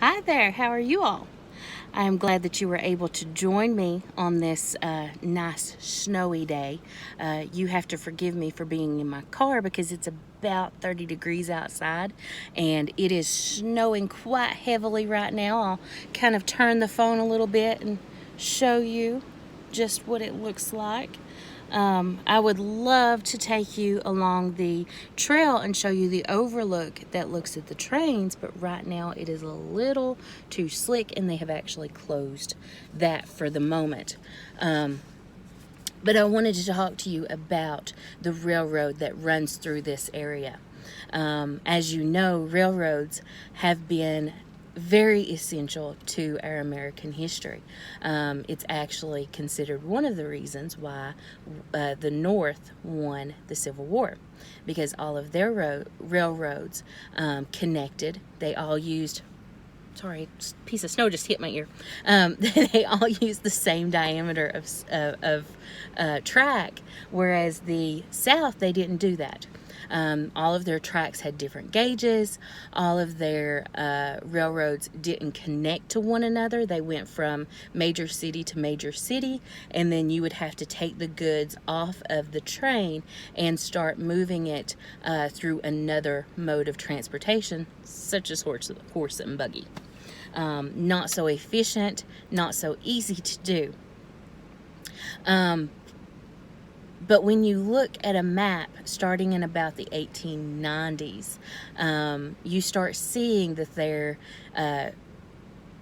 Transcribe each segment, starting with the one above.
Hi there, how are you all? I am glad that you were able to join me on this nice snowy day. You have to forgive me for being in my car because it's about 30 degrees outside and it is snowing quite heavily right now. I'll kind of turn the phone a little bit and show you just what it looks like. I would love to take you along the trail and show you the overlook that looks at the trains, but right now it is a little too slick and they have actually closed that for the moment. But I wanted to talk to you about the railroad that runs through this area. As you know, railroads have been very essential to our American history. It's actually considered one of the reasons why the North won the Civil War, because all of their railroads connected. They all used, sorry, a piece of snow just hit my ear. They all used the same diameter of track, whereas the South, they didn't do that. All of their tracks had different gauges. All of their railroads didn't connect to one another. They went from major city to major city, and then you would have to take the goods off of the train and start moving it through another mode of transportation, such as horse and buggy. Not so efficient, not so easy to do. But when you look at a map starting in about the 1890s, you start seeing that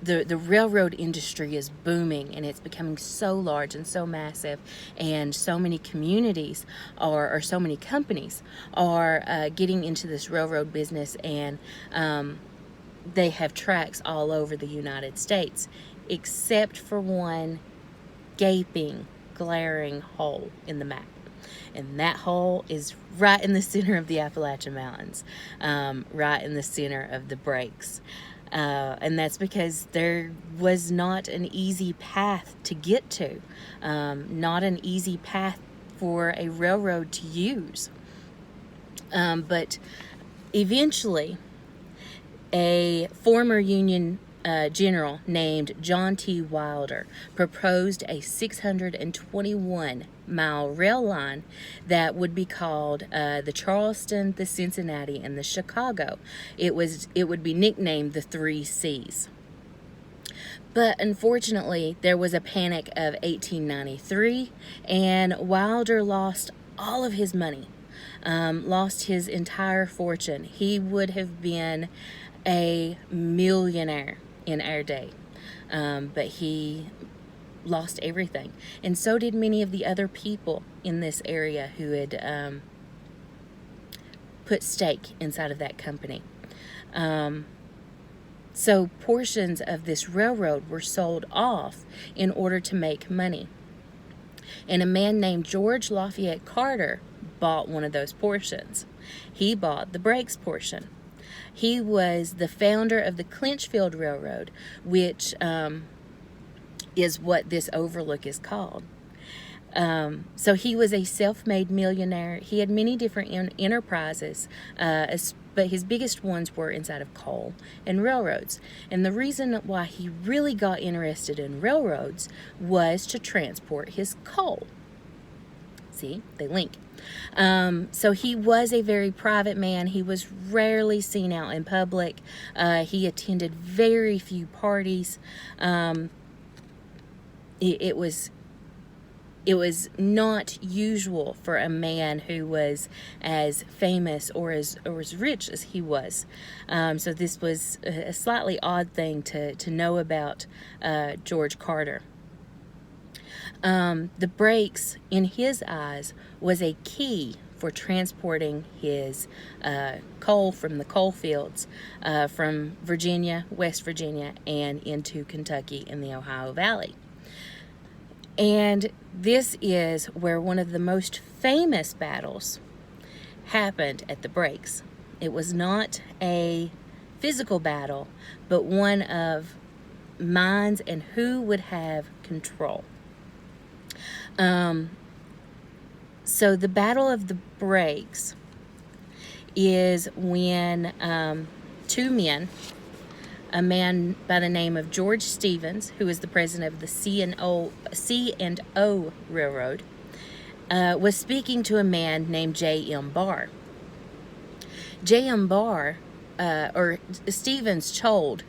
the railroad industry is booming and it's becoming so large and so massive, and so many communities or so many companies are getting into this railroad business, and they have tracks all over the United States, except for one gaping, glaring hole in the map. And that hole is right in the center of the Appalachian Mountains, right in the center of the breaks. And that's because there was not an easy path to get to, not an easy path for a railroad to use. But eventually, a former Union general named John T. Wilder proposed a 621-mile rail line that would be called the Charleston, the Cincinnati, and the Chicago. It would be nicknamed the Three C's. But unfortunately, there was a panic of 1893, and Wilder lost all of his money, lost his entire fortune. He would have been a millionaire in our day, but he lost everything, and so did many of the other people in this area who had put stake inside of that company. So portions of this railroad were sold off in order to make money, and a man named George Lafayette Carter bought one of those portions. He bought the brakes portion. He was the founder of the Clinchfield Railroad, which is what this overlook is called. So he was a self-made millionaire. He had many different enterprises, but his biggest ones were inside of coal and railroads. And the reason why he really got interested in railroads was to transport his coal. See, they link. So he was a very private man. He was rarely seen out in public. He attended very few parties. It was not usual for a man who was as famous or as rich as he was. So this was a slightly odd thing to know about George Carter. The brakes, in his eyes, was a key for transporting his coal from the coal fields from Virginia, West Virginia, and into Kentucky in the Ohio Valley. And this is where one of the most famous battles happened at the brakes. It was not a physical battle, but one of minds and who would have control. So the Battle of the Brakes is when two men a man by the name of George Stevens, who is the president of the C&O Railroad, was speaking to a man named J.M. Barr. J.M. Barr, or Stevens, told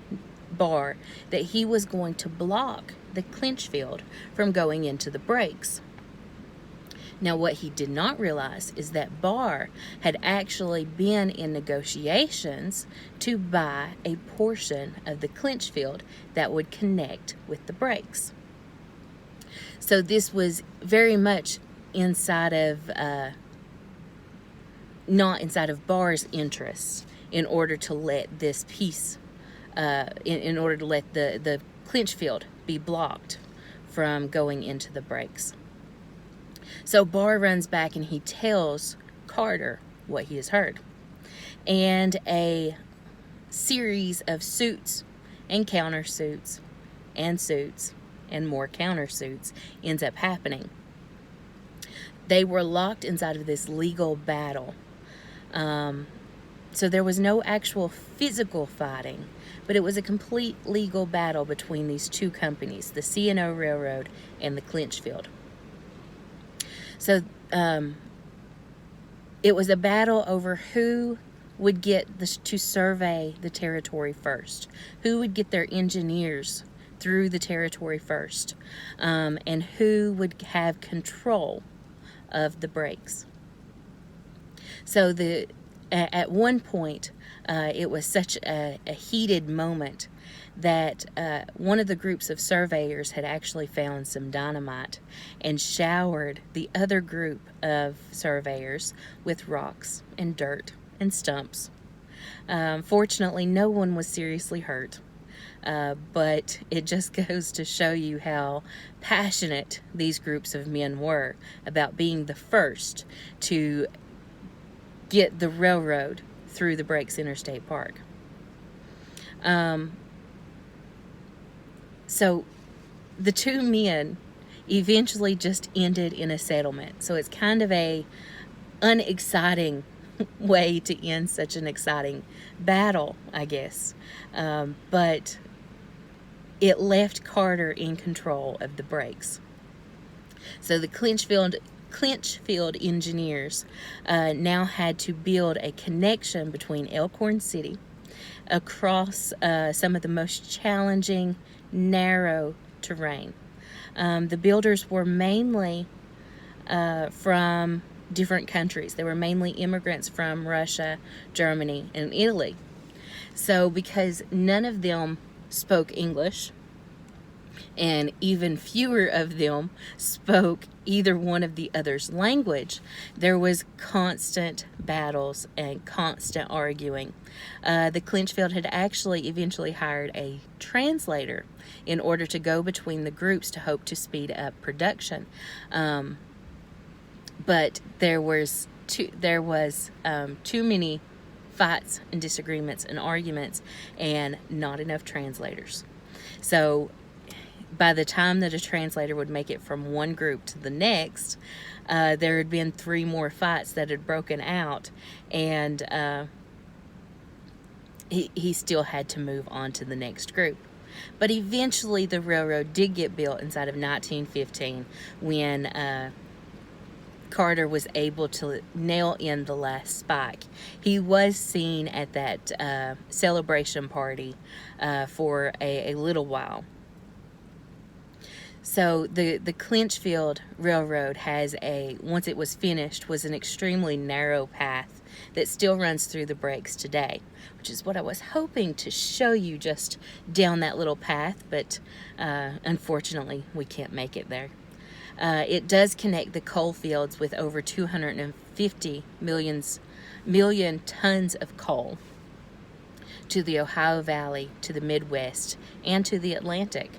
Barr that he was going to block the Clinchfield from going into the breaks. Now, what he did not realize is that Barr had actually been in negotiations to buy a portion of the Clinchfield that would connect with the breaks. So this was very much inside of, not inside of Barr's interests, in order to let this piece, in order to let the Clinchfield be blocked from going into the breaks. So Barr runs back and he tells Carter what he has heard. And a series of suits and countersuits and suits and more countersuits ends up happening. They were locked inside of this legal battle. So there was no actual physical fighting, but it was a complete legal battle between these two companies, the C&O Railroad and the Clinchfield. So it was a battle over who would get to survey the territory first, who would get their engineers through the territory first, and who would have control of the breaks. So at one point, it was such a heated moment that one of the groups of surveyors had actually found some dynamite and showered the other group of surveyors with rocks and dirt and stumps. Fortunately, no one was seriously hurt, but it just goes to show you how passionate these groups of men were about being the first to get the railroad through the Breaks Interstate Park. So the two men eventually just ended in a settlement. So it's kind of a unexciting way to end such an exciting battle, I guess. But it left Carter in control of the breaks. So the Clinchfield engineers now had to build a connection between Elkhorn City across some of the most challenging, narrow terrain. The builders were mainly from different countries. They were mainly immigrants from Russia, Germany, and Italy. So because none of them spoke English, and even fewer of them spoke either one of the other's language, there was constant battles and constant arguing. The Clinchfield had actually eventually hired a translator in order to go between the groups to hope to speed up production. But there was too many fights and disagreements and arguments and not enough translators. So by the time that a translator would make it from one group to the next, there had been 3 more fights that had broken out, and he still had to move on to the next group. But eventually the railroad did get built inside of 1915 when Carter was able to nail in the last spike. He was seen at that celebration party for a little while. So the Clinchfield Railroad has once it was finished, was an extremely narrow path that still runs through the breaks today, which is what I was hoping to show you just down that little path, but unfortunately we can't make it there. It does connect the coal fields with over 250 million tons of coal to the Ohio Valley, to the Midwest, and to the Atlantic.